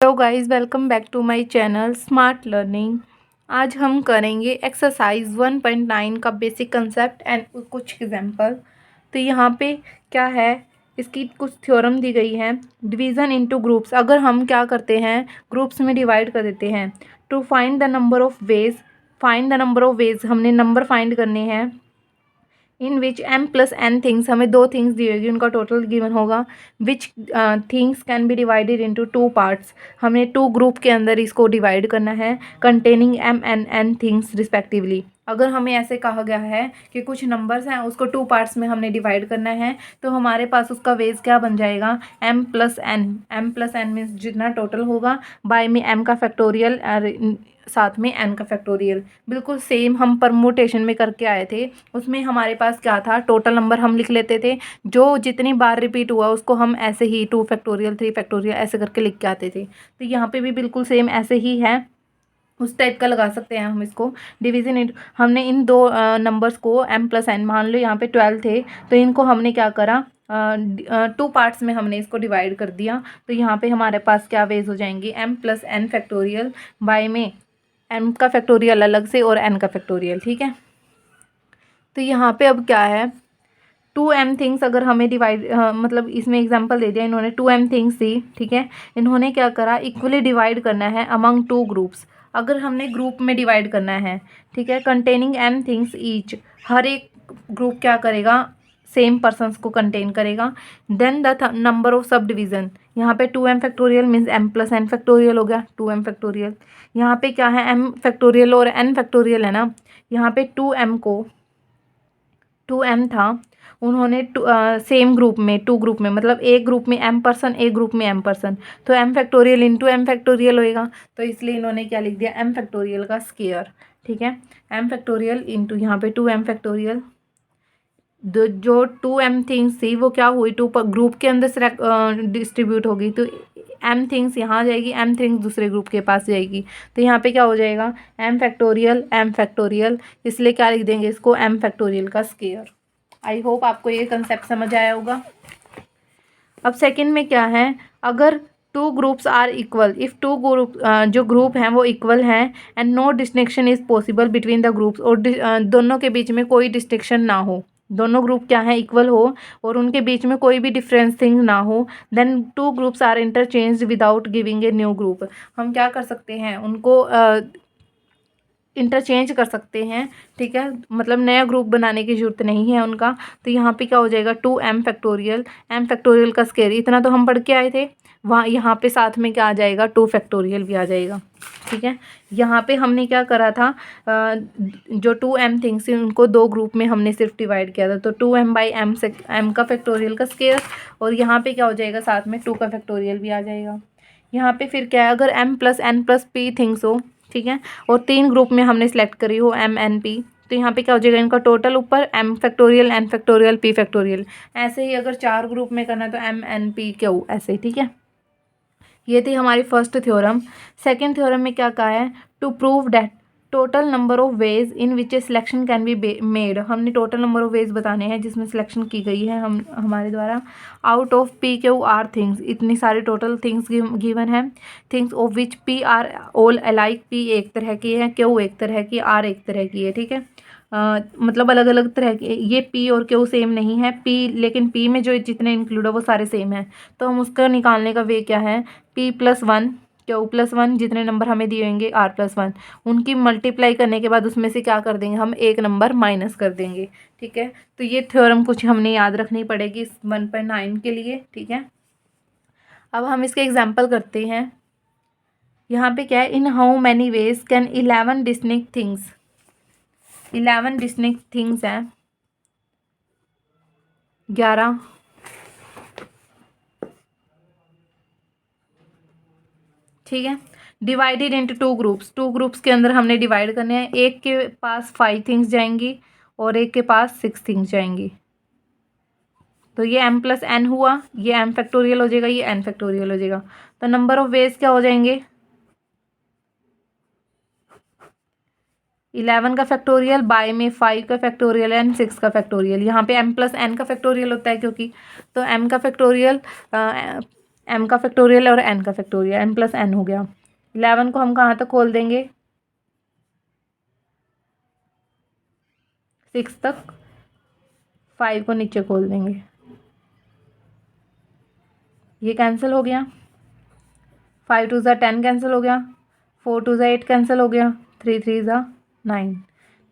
Hello guys, welcome back to my channel smart learning. आज हम करेंगे एक्सरसाइज 1.9 का बेसिक कंसेप्ट एंड कुछ एग्जांपल। तो यहाँ पे क्या है, इसकी कुछ थ्योरम दी गई है। डिवीज़न इनटू ग्रुप्स, अगर हम क्या करते हैं, ग्रुप्स में डिवाइड कर देते हैं। To find the number of ways, find the number of ways, हमने नंबर फाइंड करने हैं। In which m plus n things, हमें दो थिंग्स दी होगी, उनका टोटल गिवन होगा। Which things can be divided into two parts, हमें टू ग्रुप के अंदर इसको डिवाइड करना है। Containing m and n things respectively. अगर हमें ऐसे कहा गया है कि कुछ नंबर्स हैं, उसको टू पार्ट्स में हमने डिवाइड करना है, तो हमारे पास उसका वेज क्या बन जाएगा, m plus n। m plus n means जितना टोटल होगा, बाय में m का फैक्टोरियल, साथ में n का फैक्टोरियल। बिल्कुल सेम हम परमुटेशन में करके आए थे, उसमें हमारे पास क्या था, टोटल नंबर हम लिख लेते थे, जो जितनी बार रिपीट हुआ उसको हम ऐसे ही 2 फैक्टोरियल 3 फैक्टोरियल ऐसे करके लिख के आते थे। तो यहाँ पे भी बिल्कुल सेम ऐसे ही है, उस टाइप का लगा सकते हैं हम इसको। डिवीजन हमने इन दो नंबर्स को m प्लस n, मान लो यहाँ पे 12 थे, तो इनको हमने क्या करा, टू पार्ट्स में हमने इसको डिवाइड कर दिया। तो यहाँ पे हमारे पास क्या वेज हो जाएंगे, m plus n factorial by में m का फैक्टोरियल अलग से और n का फैक्टोरियल। ठीक है, तो यहाँ पे अब क्या है, 2m थिंग्स अगर हमें डिवाइड, मतलब इसमें एग्जांपल दे दिया इन्होंने, 2m थिंग्स थी। ठीक है, इन्होंने क्या करा, इक्वली डिवाइड करना है अमंग टू ग्रुप्स। अगर हमने ग्रुप में डिवाइड करना है, ठीक है, कंटेनिंग m थिंग्स ईच, हर एक ग्रुप क्या करेगा, सेम पर्सनस को कंटेन करेगा। Then the number of subdivision, यहाँ पे 2m factorial means m plus n factorial हो गया, 2m फैक्टोरियल। यहाँ पे क्या है, m फैक्टोरियल और n फैक्टोरियल है ना, यहाँ पे 2m को 2m था, उन्होंने सेम ग्रुप में, टू ग्रुप में, मतलब एक ग्रुप में m पर्सन, एक ग्रुप में m पर्सन, तो m factorial into m factorial होएगा। तो इसलिए इन्होंने क्या लिख दिया, m फैक्टोरियल का स्क्वायर। ठीक है, m फैक्टोरियल इंटू यहाँ पे 2m फैक्टोरियल। जो 2m थिंग्स थी वो क्या हुई, टू ग्रुप के अंदर से डिस्ट्रीब्यूट होगी, तो m थिंग्स यहाँ जाएगी, m थिंग्स दूसरे ग्रुप के पास जाएगी। तो यहाँ पे क्या हो जाएगा, m फैक्टोरियल, इसलिए क्या लिख देंगे इसको, m फैक्टोरियल का स्क्वायर। आई होप आपको ये कंसेप्ट समझ आया होगा। अब सेकंड में क्या है, अगर two groups are equal, if two group, जो ग्रुप हैं वो इक्वल हैं, and no distinction is possible between the groups, और दोनों के बीच में कोई डिस्टिंक्शन ना हो, दोनों ग्रुप क्या है, इक्वल हो, और उनके बीच में कोई भी डिफरेंस थिंग ना हो, then two groups are interchange without giving a new group. हम क्या कर सकते हैं, उनको इंटरचेंज कर सकते हैं। ठीक है, मतलब नया ग्रुप बनाने की ज़रूरत नहीं है उनका। तो यहाँ पे क्या हो जाएगा, 2m फैक्टोरियल, m फैक्टोरियल का स्क्वायर, इतना तो हम पढ़ के आए थे। वहाँ यहाँ पे साथ में क्या आ जाएगा, 2 फैक्टोरियल भी आ जाएगा। ठीक है, यहाँ पे हमने क्या करा था, जो 2m थिंग्स थी उनको दो ग्रुप में हमने सिर्फ डिवाइड किया था, तो 2m बाई m से m का फैक्टोरियल का स्क्वायर, और यहाँ पे क्या हो जाएगा, साथ में 2 का फैक्टोरियल भी आ जाएगा। यहाँ पे फिर क्या है, अगर m plus n plus p things हो, ठीक है, और तीन ग्रुप में हमने सेलेक्ट करी हो m n p, तो यहाँ पे क्या हो जाएगा, इनका टोटल ऊपर m factorial n factorial p factorial. ऐसे ही अगर चार ग्रुप में करना तो m n p q ऐसे ही। ठीक है, ये थी हमारी फर्स्ट थ्योरम। सेकंड थ्योरम में क्या कहा है, to prove that total number of ways in which a selection can be made, हमने टोटल नंबर ऑफ वेज बताने हैं जिसमें सिलेक्शन की गई है हमारे द्वारा, out of P Q R things, इतनी सारी टोटल थिंग्स गिवन है, things of which P are all alike, P एक तरह की है, क्यू एक तरह की, आर एक तरह की है। ठीक है, मतलब अलग अलग तरह के, ये पी और क्यू सेम नहीं है, पी लेकिन पी में जो जितने इंक्लूड है वो सारे सेम हैं, तो हम उसका निकालने का वे क्या है, P plus one Q plus one, जितने नंबर हमें दिए होंगे आर प्लस वन, उनकी मल्टीप्लाई करने के बाद उसमें से क्या कर देंगे, हम एक नंबर माइनस कर देंगे। ठीक है, तो ये थ्योरम कुछ हमने याद रखनी पड़ेगी इस 1.9 के लिए। ठीक है, अब हम इसके एग्जाम्पल करते हैं। यहाँ पे क्या है, in how many veg can 11 distinct things, 11 distinct things हैं, 11, ठीक है, divided into two groups, two groups के अंदर हमने डिवाइड करने हैं, एक के पास 5 थिंग्स जाएंगी और एक के पास 6 थिंग्स जाएंगी, तो ये m प्लस n हुआ, ये m फैक्टोरियल हो जाएगा, ये n फैक्टोरियल हो जाएगा। तो नंबर ऑफ वेज क्या हो जाएंगे, 11 का फैक्टोरियल बाय में 5 का फैक्टोरियल एंड 6 का फैक्टोरियल, यहाँ पे m प्लस n का फैक्टोरियल होता है क्योंकि, तो m का फैक्टोरियल m का फैक्टोरियल और n का फैक्टोरियल, m प्लस n हो गया। 11 को हम कहाँ तक खोल देंगे, 6 तक, 5 को नीचे खोल देंगे, ये कैंसिल हो गया। 5 2 ज़ा 10 कैंसिल हो गया, 4 2 ज़ा 8 कैंसिल हो गया, 3 3 ज़ा 9,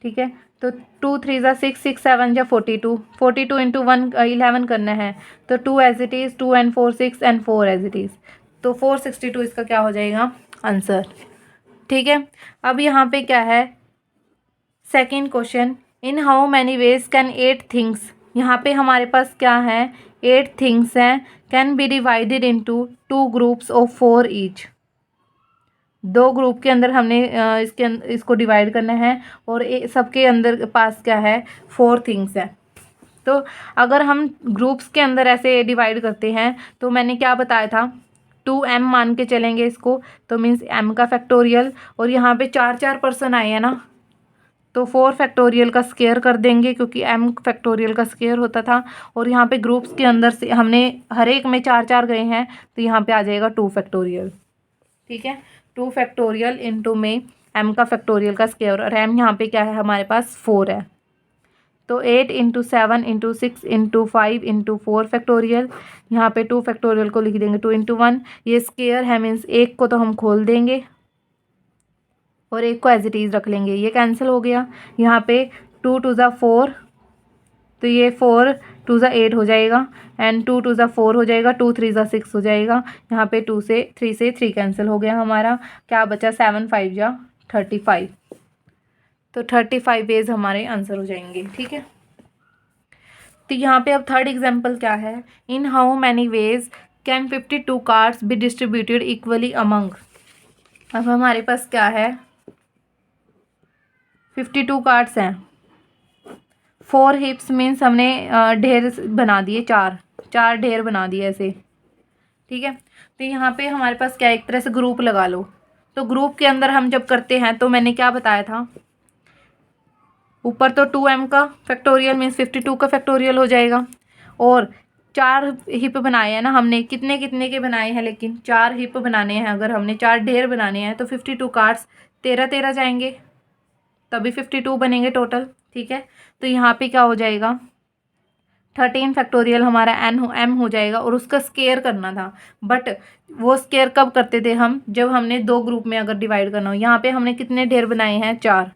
ठीक है। तो 2 3 ज़ा 6, 6 7 ज़ा 42, 42 इंटू 1 11 करना है, तो 2 as it is, 2 and 4 6 and 4 as it is, तो 462 इसका क्या हो जाएगा आंसर, ठीक है। अब यहाँ पे क्या है, second question, in how many veg can 8 things, यहाँ पे हमारे पास क्या है 8 थिंग्स हैं, can be divided into 2 groups of 4 each. 2 group के अंदर हमने इसको डिवाइड करना है और सबके अंदर पास क्या है 4 थिंग्स है। तो अगर हम ग्रुप्स के अंदर ऐसे डिवाइड करते हैं तो मैंने क्या बताया था, 2m मान के चलेंगे इसको, तो मीन्स m का फैक्टोरियल, और यहाँ पे 4 4 पर्सन आए हैं ना, तो 4 फैक्टोरियल का स्क्वायर कर देंगे क्योंकि m फैक्टोरियल का स्क्वायर होता था, और यहाँ पे ग्रुप्स के अंदर से हमने हर एक में 4 4 गए हैं, तो यहाँ पे आ जाएगा 2 फैक्टोरियल, ठीक है। 2 फैक्टोरियल इंटू में m का फैक्टोरियल का स्क्वायर, और m यहाँ पे क्या है हमारे पास 4 है, तो 8 into 7 into 6 into 5 into 4 factorial, यहाँ पे 2 फैक्टोरियल को लिख देंगे 2 इंटू 1, ये स्क्वायर है मीन्स एक को तो हम खोल देंगे और एक को एज इट इज़ रख लेंगे, ये कैंसिल हो गया। यहाँ पे 2 2 ज़ा 4, तो ये 4 2 ज़ा 8 हो जाएगा, एंड 2 2 ज़ा 4 हो जाएगा, 2 3 ज़ा 6 हो जाएगा, यहाँ पे 2 से 3 कैंसिल हो गया हमारा, क्या बचा 7 5 ज़ा 35, तो 35 वेज हमारे आंसर हो जाएंगे, ठीक है। तो यहाँ पे अब थर्ड एग्जाम्पल क्या है, in how many veg can 52 cards be distributed equally among. अब हमारे पास क्या है 52 कार्ड्स हैं, 4 हिप्स मीन्स हमने ढेर बना दिए, 4 ढेर बना दिए ऐसे, ठीक है। तो यहाँ पे हमारे पास क्या, एक तरह से ग्रुप लगा लो, तो ग्रुप के अंदर हम जब करते हैं तो मैंने क्या बताया था, ऊपर तो 2m का फैक्टोरियल मीन्स 52 का फैक्टोरियल हो जाएगा, और 4 हिप बनाए हैं ना हमने, कितने कितने के बनाए हैं, लेकिन 4 हिप बनाने हैं, अगर हमने 4 ढेर बनाने हैं तो 52 कार्ड्स 13 13 जाएंगे, तभी 52 बनेंगे टोटल, ठीक है। तो यहाँ पे क्या हो जाएगा 13 फैक्टोरियल हमारा m हो जाएगा, और उसका स्केयर करना था, बट वो स्केयर कब करते थे हम, जब हमने 2 ग्रुप में अगर डिवाइड करना हो। यहाँ पे हमने कितने ढेर बनाए हैं 4,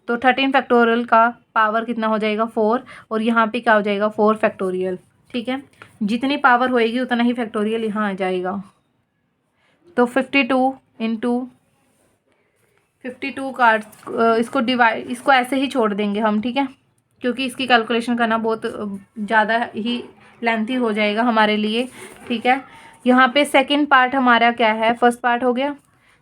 तो 13 फैक्टोरियल का पावर कितना हो जाएगा 4, और यहाँ पे क्या हो जाएगा 4 फैक्टोरियल, ठीक है। जितनी पावर होएगी उतना ही फैक्टोरियल यहाँ आ जाएगा, तो 52 इंटू 52 कार्ड्स, इसको ऐसे ही छोड़ देंगे हम, ठीक है, क्योंकि इसकी कैलकुलेशन करना बहुत ज़्यादा ही लेंथी हो जाएगा हमारे लिए, ठीक है। यहाँ पे सेकंड पार्ट हमारा क्या है, फर्स्ट पार्ट हो गया,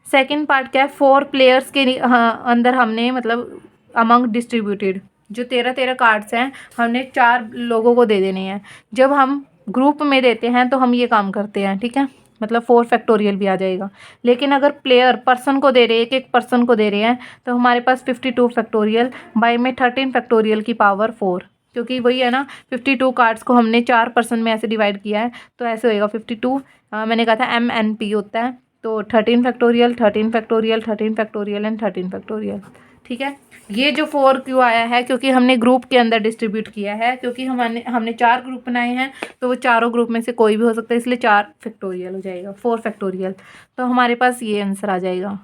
सेकंड पार्ट क्या है, 4 प्लेयर्स के अंदर हमने मतलब अमंग डिस्ट्रीब्यूटेड, जो 13 13 कार्ड्स हैं हमने 4 लोगों को दे देने हैं। जब हम ग्रुप में देते हैं तो हम ये काम करते हैं, ठीक है, मतलब 4 फैक्टोरियल भी आ जाएगा। लेकिन अगर प्लेयर पर्सन को दे रहे हैं, एक एक पर्सन को दे रहे हैं, तो हमारे पास 52 फैक्टोरियल बाय में 13 फैक्टोरियल की पावर 4, क्योंकि वही है ना 52 कार्ड्स को हमने 4 पर्सन में ऐसे डिवाइड किया है, तो ऐसे होएगा 52, मैंने कहा था MNP होता है, तो 13 factorial 13 factorial 13 factorial and 13 factorial, ठीक है। ये जो 4 क्यों आया है, क्योंकि हमने ग्रुप के अंदर डिस्ट्रीब्यूट किया है, क्योंकि हमने 4 ग्रुप बनाए हैं, तो वो चारों ग्रुप में से कोई भी हो सकता है, इसलिए 4 फैक्टोरियल हो जाएगा, 4 फैक्टोरियल, तो हमारे पास ये आंसर आ जाएगा।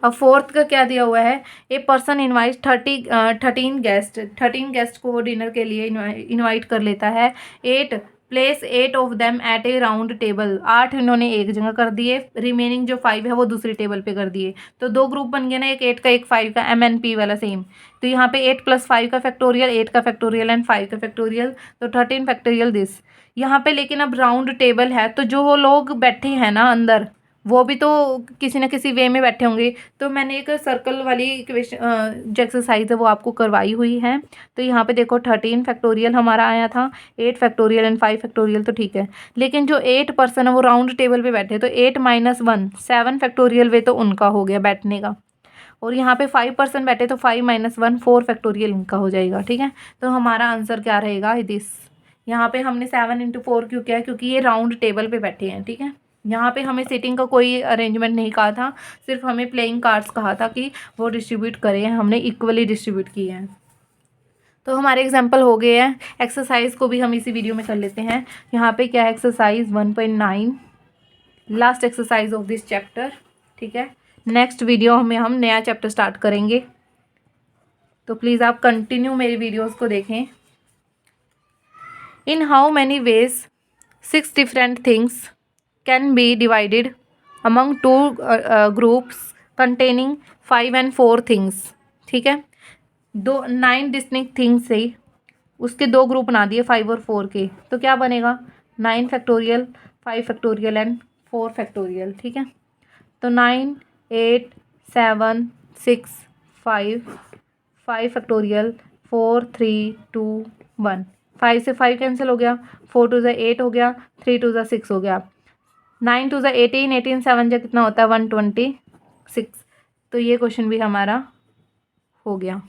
अब फोर्थ का क्या दिया हुआ है, ए पर्सन इनवाइट 13 गेस्ट को वो डिनर के लिए इनवाइट कर लेता है, 8 place 8 of them at A round table, 8 इन्होंने एक जगह कर दिए, रिमेनिंग जो 5 है वो दूसरी टेबल पे कर दिए, तो 2 ग्रुप बन गए ना, एक 8 का एक 5 का, MNP वाला सेम। तो यहाँ पे 8 + 5 का फैक्टोरियल, 8 का फैक्टोरियल एंड 5 का फैक्टोरियल, तो 13 फैक्टोरियल दिस। यहाँ पे लेकिन अब राउंड टेबल है, तो जो लोग बैठे हैं ना अंदर, वो भी तो किसी न किसी वे में बैठे होंगे, तो मैंने एक सर्कल वाली इक्वेशन जो एक्सरसाइज है वो आपको करवाई हुई है। तो यहाँ पे देखो 13 फैक्टोरियल हमारा आया था, 8 फैक्टोरियल एंड 5 फैक्टोरियल, तो ठीक है। लेकिन जो 8 पर्सन है वो राउंड टेबल पे बैठे, तो 8 - 1 7 फैक्टोरियल वे तो उनका हो गया बैठने का, और यहाँ पे 5 पर्सन बैठे, तो 5 - 1 4 फैक्टोरियल इनका हो जाएगा, ठीक है। तो हमारा आंसर क्या रहेगा दिस, यहाँ पे हमने 7 × 4 क्यों किया है, क्योंकि ये राउंड टेबल पे बैठे हैं, ठीक है। यहाँ पे हमें सिटिंग का कोई अरेंजमेंट नहीं कहा था, सिर्फ हमें प्लेइंग कार्ड्स कहा था कि वो डिस्ट्रीब्यूट करें, हमने इक्वली डिस्ट्रीब्यूट किए हैं। तो हमारे एग्जाम्पल हो गए हैं। एक्सरसाइज को भी हम इसी वीडियो में कर लेते हैं। यहाँ पे क्या है, exercise 1.9, last exercise of this chapter, ठीक है। नेक्स्ट वीडियो में हम नया चैप्टर स्टार्ट करेंगे, तो प्लीज़ आप कंटिन्यू मेरी वीडियोस को देखें। इन how many ways 6 different things can be divided among 2 groups containing 5 and 4 things, ठीक है। 9 डिस्टिंक्ट थिंग्स से उसके 2 ग्रुप बना दिए 5 और 4 के, तो क्या बनेगा 9 फैक्टोरियल, 5 फैक्टोरियल एंड 4 फैक्टोरियल, ठीक है। तो 9, 8, 7, 6, 5 फैक्टोरियल, 4, 3, 2, 1, 5 से 5 कैंसिल हो गया, 4 2 ज़ा 8 हो गया, 3 2 ज़ा 6 हो गया, 9 2 ज़ा 18, 18 7 जा कितना होता है 126। तो ये क्वेश्चन भी हमारा हो गया।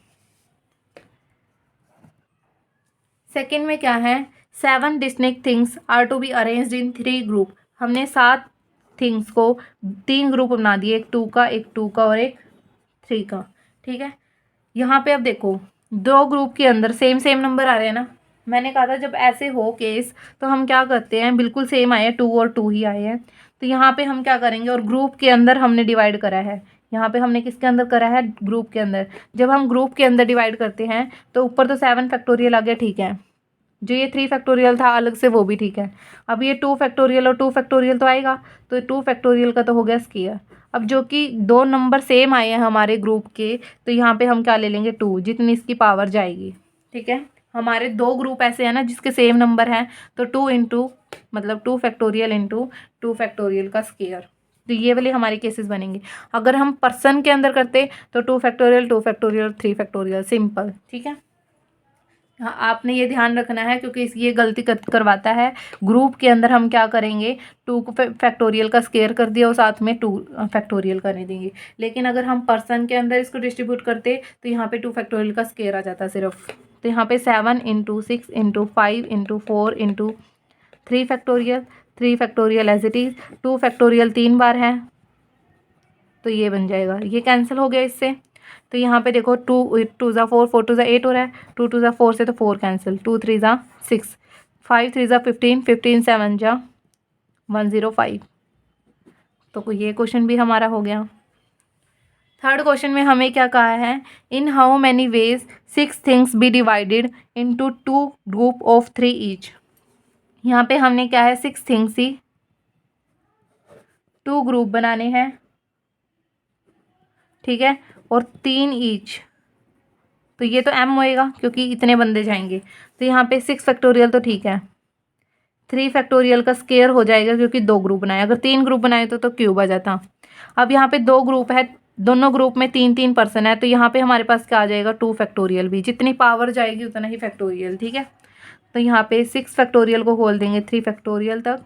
सेकेंड में क्या है, 7 distinct things are to be arranged in 3 group. हमने 7 थिंग्स को 3 ग्रुप बना दिए, एक 2 का, एक 2 का और एक 3 का, ठीक है। यहाँ पे अब देखो 2 ग्रुप के अंदर सेम सेम नंबर आ रहे हैं ना। मैंने कहा था जब ऐसे हो केस तो हम क्या करते हैं, बिल्कुल सेम आए हैं, 2 और 2 ही आए हैं, तो यहाँ पे हम क्या करेंगे, और ग्रुप के अंदर हमने डिवाइड करा है। यहाँ पे हमने किसके अंदर करा है, ग्रुप के अंदर। जब हम ग्रुप के अंदर डिवाइड करते हैं तो ऊपर तो 7 फैक्टोरियल आ गया, ठीक है। जो ये 3 फैक्टोरियल था अलग से, वो भी ठीक है। अब ये 2 फैक्टोरियल और 2 फैक्टोरियल तो आएगा, तो 2 फैक्टोरियल का तो हो गया स्क्वायर। अब जो कि 2 नंबर सेम आए हैं हमारे ग्रुप के, तो यहाँ पे हम क्या ले लेंगे 2, जितनी इसकी पावर जाएगी, ठीक है। हमारे 2 ग्रुप ऐसे हैं ना जिसके सेम नंबर हैं, तो 2 इंटू मतलब 2 फैक्टोरियल इंटू 2 फैक्टोरियल का स्क्वायर। तो ये वाले हमारे केसेस बनेंगे। अगर हम पर्सन के अंदर करते तो 2 फैक्टोरियल 2 फैक्टोरियल 3 फैक्टोरियल, सिंपल, ठीक है। हाँ, आपने ये ध्यान रखना है क्योंकि ये गलती करवाता है। ग्रुप के अंदर हम क्या करेंगे, 2 फैक्टोरियल का स्क्वायर कर दिया और साथ में 2 फैक्टोरियल करने देंगे। लेकिन अगर हम पर्सन के अंदर इसको डिस्ट्रीब्यूट करते तो यहाँ पे 2 फैक्टोरियल का स्क्वायर आ जाता सिर्फ। तो यहाँ पे 7 × 6 × 5 × 4 × 3 factorial, 3 factorial as it is, 2 factorial 3 बार है, तो ये बन जाएगा। ये कैंसिल हो गया इससे। तो यहाँ पे देखो 2 2 ज़ा 4, 4 2 ज़ा 8 हो रहा है, 2 2 ज़ा 4 से तो 4 कैंसिल, 2 3 ज़ा 6, 5 3 ज़ा 15, 15 7 जा 105। तो ये क्वेश्चन भी हमारा हो गया। थर्ड क्वेश्चन में हमें क्या कहा है, in how many ways 6 things be divided into 2 group of 3 each. यहाँ पे हमने क्या है 6 थिंग्स ही 2 ग्रुप बनाने हैं, ठीक है, और 3 ईच। तो ये तो m होएगा क्योंकि इतने बंदे जाएंगे। तो यहाँ पे 6 फैक्टोरियल तो ठीक है, 3 फैक्टोरियल का स्क्वायर हो जाएगा क्योंकि 2 ग्रुप बनाए। अगर 3 ग्रुप बनाए तो क्यूब आ जाता। अब यहाँ पे 2 ग्रुप है, दोनों ग्रुप में 3 पर्सन है, तो यहाँ पे हमारे पास क्या आ जाएगा 2 फैक्टोरियल भी, जितनी पावर जाएगी उतना ही फैक्टोरियल, ठीक है। तो यहाँ पे 6 फैक्टोरियल को खोल देंगे 3 फैक्टोरियल तक,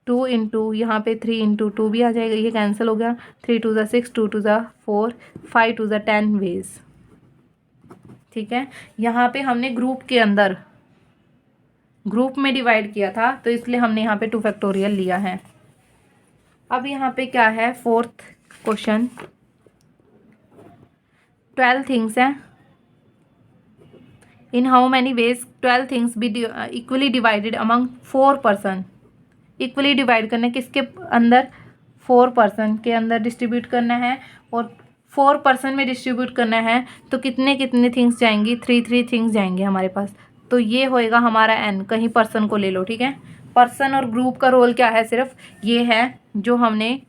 2 इंटू यहाँ पे 3 × 2 भी आ जाएगा, ये कैंसिल हो गया, 3 2 ज़ा 6, 2 2 ज़ा 4, 5 2 ज़ा 10 वेज, ठीक है। यहाँ पे हमने ग्रुप के अंदर ग्रुप में डिवाइड किया था, तो इसलिए हमने यहाँ पे 2 फैक्टोरियल लिया है। अब यहाँ पे क्या है, फोर्थ क्वेश्चन, 12 थिंग्स हैं। इन how many veg 12 things be equally divided among 4 person. Equally divide करना है किसके अंदर, 4 पर्सन के अंदर डिस्ट्रीब्यूट करना है, और 4 पर्सन में डिस्ट्रीब्यूट करना है, तो कितने कितने थिंग्स जाएंगी, 3 थिंग्स जाएंगे हमारे पास। तो ये होएगा हमारा n, कहीं पर्सन को ले लो, ठीक है। पर्सन और ग्रुप का रोल क्या है, सिर्फ ये है जो हमने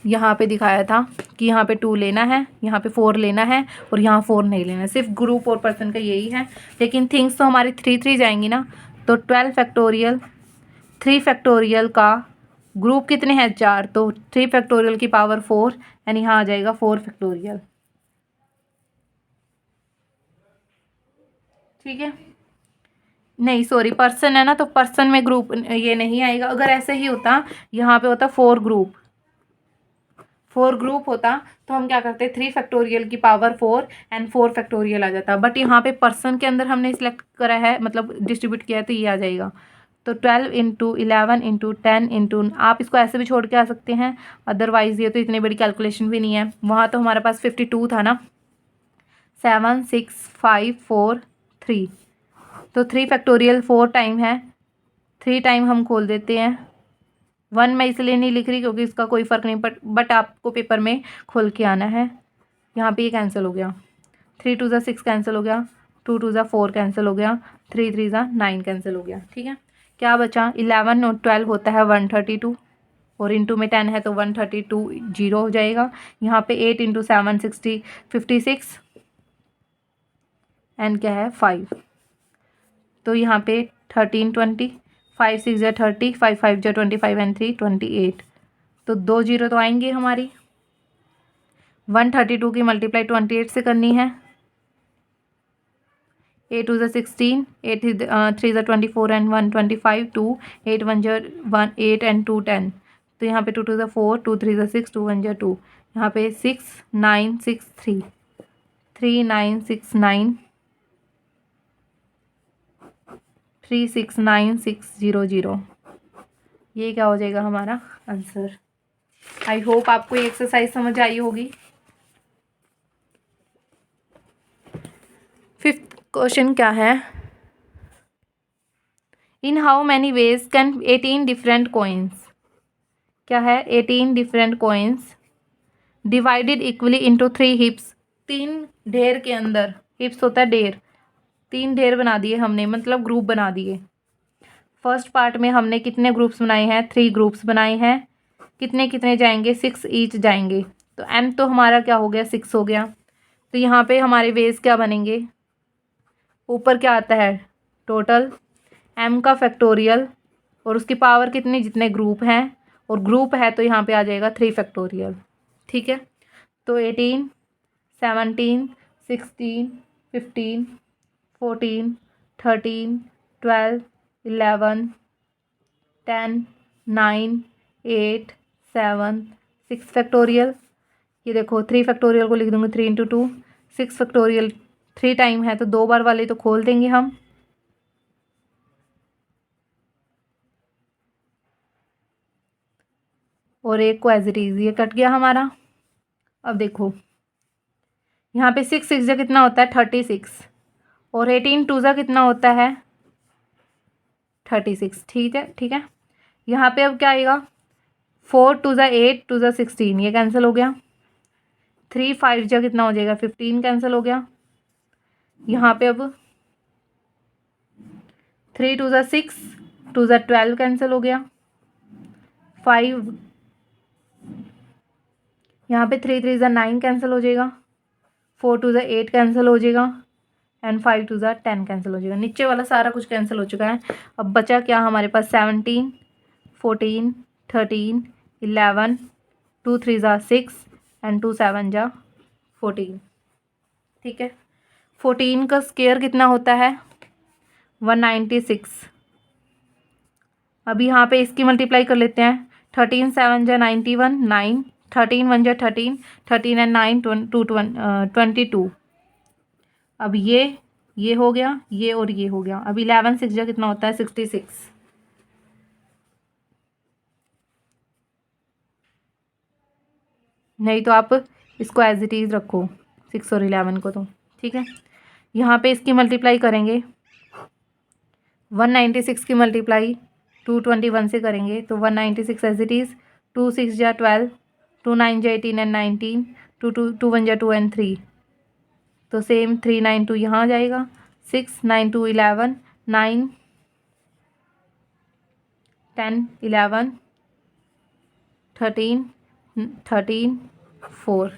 यहाँ पे दिखाया था कि यहाँ पे 2 लेना है, यहाँ पे 4 लेना है और यहाँ 4 नहीं लेना है, सिर्फ ग्रुप और पर्सन का यही है। लेकिन थिंग्स तो हमारी 3 जाएंगी ना, तो 12 फैक्टोरियल, 3 फैक्टोरियल का ग्रुप कितने हैं 4, तो 3 फैक्टोरियल की पावर 4 एंड यहाँ आ जाएगा 4 फैक्टोरियल, ठीक है। नहीं सॉरी, पर्सन है ना, तो पर्सन में ग्रुप ये नहीं आएगा। अगर ऐसे ही होता, यहाँ पे होता 4 ग्रुप, 4 ग्रुप होता तो हम क्या करते, 3 फैक्टोरियल की पावर 4 एंड 4 फैक्टोरियल आ जाता, बट यहाँ पे पर्सन के अंदर हमने सिलेक्ट करा है, मतलब डिस्ट्रीब्यूट किया है, तो ये आ जाएगा। तो 12 इंटू 11 इंटू 10 इंटू, आप इसको ऐसे भी छोड़ के आ सकते हैं, अदरवाइज ये तो इतनी बड़ी कैलकुलेशन भी नहीं है। वहाँ तो हमारे पास 52 था ना, 7 6 5 4 3, तो 3 फैक्टोरियल 4 टाइम है, 3 टाइम हम खोल देते हैं। 1 मैं इसलिए नहीं लिख रही क्योंकि इसका कोई फ़र्क नहीं, बट आपको पेपर में खोल के आना है। यहाँ पे ये कैंसिल हो गया, 3 2 ज़ा 6 कैंसिल हो गया, 2 2 ज़ा 4 कैंसिल हो गया, 3 3 ज़ा 9 कैंसिल हो गया। ठीक है, क्या बचा, 11 और 12 होता है 132, और इंटू में 10 है तो 132 जीरो हो जाएगा। यहाँ पे 8 इंटू 7 60 56 एंड क्या है 5, तो यहाँ पे 13 20, 5 6 या 30, 5 5 या 25 एंड 3 28, तो 2 जीरो तो आएंगे हमारी। 132 की मल्टीप्लाई 28 से करनी है, 8 2 ज़ा 16, 8 3 ज़ा 24 एंड 1 25, 2 8 1 ज़ा 1 8 एंड 2 10, तो यहाँ पे 2 2 ज़ा 4, 2 3 ज़ा 6, 2 1 ज़ा 2, यहाँ पे 6 9 6 3 3 9 6 9 3 6 9 6 0 0, ये क्या हो जाएगा हमारा आंसर। आई होप आपको ये एक्सरसाइज समझ आई होगी। 5th क्वेश्चन क्या है, in how many veg can 18 different coins, क्या है 18 different coins divided equally into 3 हिप्स, 3 ढेर के अंदर, हिप्स होता है ढेर, 3 ढेर बना दिए हमने, मतलब ग्रुप बना दिए। फर्स्ट पार्ट में हमने कितने ग्रुप्स बनाए हैं, 3 ग्रुप्स बनाए हैं, कितने कितने जाएंगे, 6 ईच जाएंगे, तो m तो हमारा क्या हो गया 6 हो गया। तो यहाँ पे हमारे वेज क्या बनेंगे, ऊपर क्या आता है टोटल, m का फैक्टोरियल और उसकी पावर कितनी, जितने ग्रुप हैं, और ग्रुप है तो यहाँ पे आ जाएगा 3 फैक्टोरियल। ठीक है, तो 18 17 16 15 14 13 12 11 10 9 8 7 6 फैक्टोरियल, ये देखो 3 फैक्टोरियल को लिख दूंगी 3 इंटू 2, 6 फैक्टोरियल 3 टाइम है तो 2 बार वाले तो खोल देंगे हम, और एक को एज इट इज, ये कट गया हमारा। अब देखो यहाँ पे 6 6 जा कितना होता है 36, और 18 2 जा कितना होता है 36। ठीक है, ठीक है, यहाँ पे अब क्या आएगा, 4 2 जा 8, 2 जा 16, ये कैंसिल हो गया, 3 5 जा कितना हो जाएगा 15, कैंसिल हो गया। यहाँ पे अब 3 2 जा 6, 2 जा 12 कैंसिल हो गया, 5 यहाँ पे 3 3 जा 9 कैंसिल हो जाएगा, 4 2 जा 8 कैंसिल हो जाएगा, एंड 5 2 जा 10 कैंसिल हो जाएगा। नीचे वाला सारा कुछ कैंसिल हो चुका है। अब बचा क्या हमारे पास, 17 14 13 11, 2 3 जा 6 एंड 2 7 जा 14। ठीक है, 14 का स्क्वायर कितना होता है 196। अब यहाँ पे इसकी मल्टीप्लाई कर लेते हैं, 13 7 जा 91, 9 13 1 जा 13, 13 एंड 9 22। अब ये हो गया, ये और ये हो गया। अब 11 6 जा कितना होता है 66। नहीं तो आप इसको एज इट इज़ रखो 6 और 11 को, तो ठीक है। यहाँ पे इसकी मल्टीप्लाई करेंगे, 196 की मल्टीप्लाई 221 से करेंगे तो 196 एज इट इज़, 2 6 जा 12, 2 9 जा 18 एंड 19, 2 1 जा 2 एंड 3, तो सेम 3 9 2 यहाँ आ जाएगा, 6 9 2 11, 9 10 11 13 13 4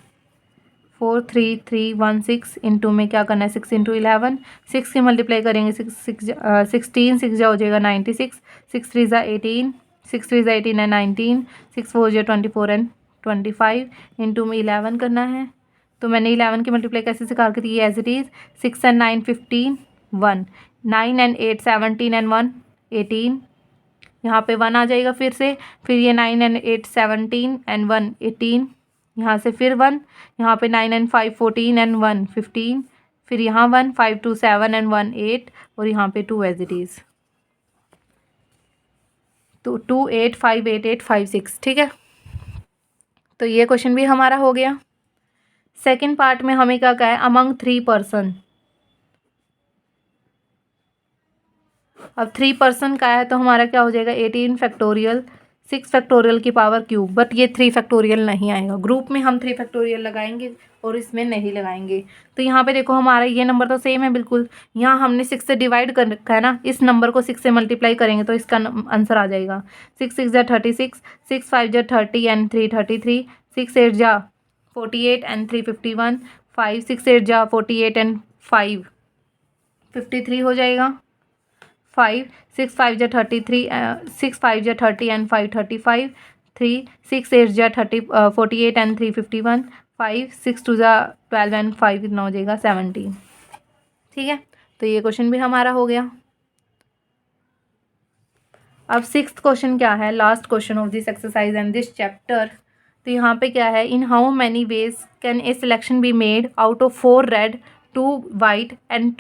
4 3 3 1 6, इंटू में क्या करना है 6 इंटू 11, 6 की मल्टीप्लाई करेंगे 16 6 जा हो जाएगा 96, 6 3 जा 18, 6 3 जा 18 एंड 19, 6 4 जा 24 एंड 25, इंटू में 11 करना है। तो मैंने 11 की मल्टीप्लाई कैसे सिखा के दी as it is, 6 and 9 15 1, 9 and 8 17 and 1 18, यहाँ पे 1 आ जाएगा फिर से, फिर ये 9 एंड 8 17 एंड 1 18, यहाँ से फिर 1, यहाँ पे 9 एंड 5 14 एंड 1 15, फिर यहाँ 1 5 2 7 एंड 1 8 और यहाँ पे 2 एज इट इज़। तो 2 8 5 8 8 5 6, ठीक है। तो ये क्वेश्चन भी हमारा हो गया। सेकंड पार्ट में हमें क्या कहा है, अमंग 3 पर्सन। अब 3 पर्सन का है तो हमारा क्या हो जाएगा, 18 फैक्टोरियल 6 फैक्टोरियल की पावर क्यूब, बट ये 3 फैक्टोरियल नहीं आएगा। ग्रुप में हम 3 फैक्टोरियल लगाएंगे और इसमें नहीं लगाएंगे। तो यहाँ पे देखो हमारा ये नंबर तो सेम है बिल्कुल, यहाँ हमने 6 से डिवाइड कर रखा है ना, इस नंबर को 6 से मल्टीप्लाई करेंगे तो इसका आंसर आ जाएगा 6 6 जा 36, 6 5 जा 30 एंड 3 33, 6 8 जा 48 एंड 3 51, 5 6 8 जा 48 एंड 5 53 हो जाएगा। 5 6 5 जा 33, 6 5 जा 30 एंड 5 35, 3 6 8 जा 48 एंड 3 51, 5 6 2 जा 12 एंड 5 कितना हो जाएगा 17, ठीक है। तो ये क्वेश्चन भी हमारा हो गया। अब 6th क्वेश्चन क्या है, last question of this exercise and this chapter. तो यहाँ पे क्या है, in how many veg can a selection be made out of 4 red 2 white and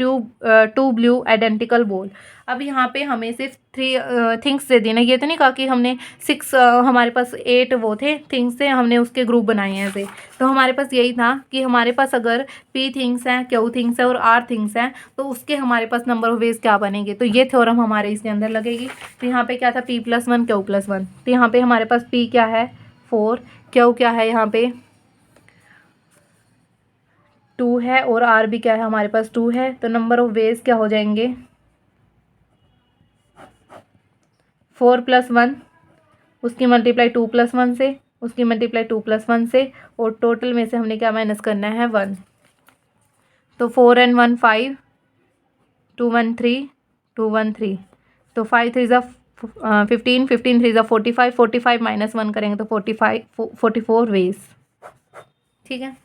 2 blue identical ball. अब यहाँ पे हमें सिर्फ 3 थिंग्स दे देना, ये तो नहीं कहा कि हमने 6 हमारे पास 8 वो थे थिंग्स से हमने उसके ग्रुप बनाए हैं ऐसे। तो हमारे पास यही था कि हमारे पास अगर P थिंग्स हैं, Q थिंग्स हैं और R थिंग्स हैं तो उसके हमारे पास नंबर ऑफ वेज क्या बनेंगे। तो ये थ्योरम हमारे इसके अंदर लगेगी। तो यहाँ पे क्या था, P+1 Q+1। तो यहाँ पे हमारे पास P क्या है 4, Q क्या है यहाँ पे 2 है और R भी क्या है हमारे पास 2 है। तो नंबर ऑफ वेज क्या हो जाएंगे 4 + 1, उसकी मल्टीप्लाई 2 + 1 से, उसकी मल्टीप्लाई 2 + 1 से, और टोटल में से हमने क्या माइनस करना है 1। तो 4 and 1 5, 2 1 3, 2 1 3, तो 5 3 = 15, 15 3 = 45, 45 - 1 करेंगे तो 44 वेज, ठीक है।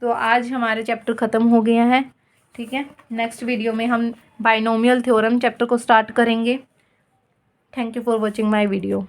तो आज हमारे चैप्टर ख़त्म हो गया है, ठीक है। नेक्स्ट वीडियो में हम बाइनोमियल थ्योरम चैप्टर को स्टार्ट करेंगे। Thank you for watching my video.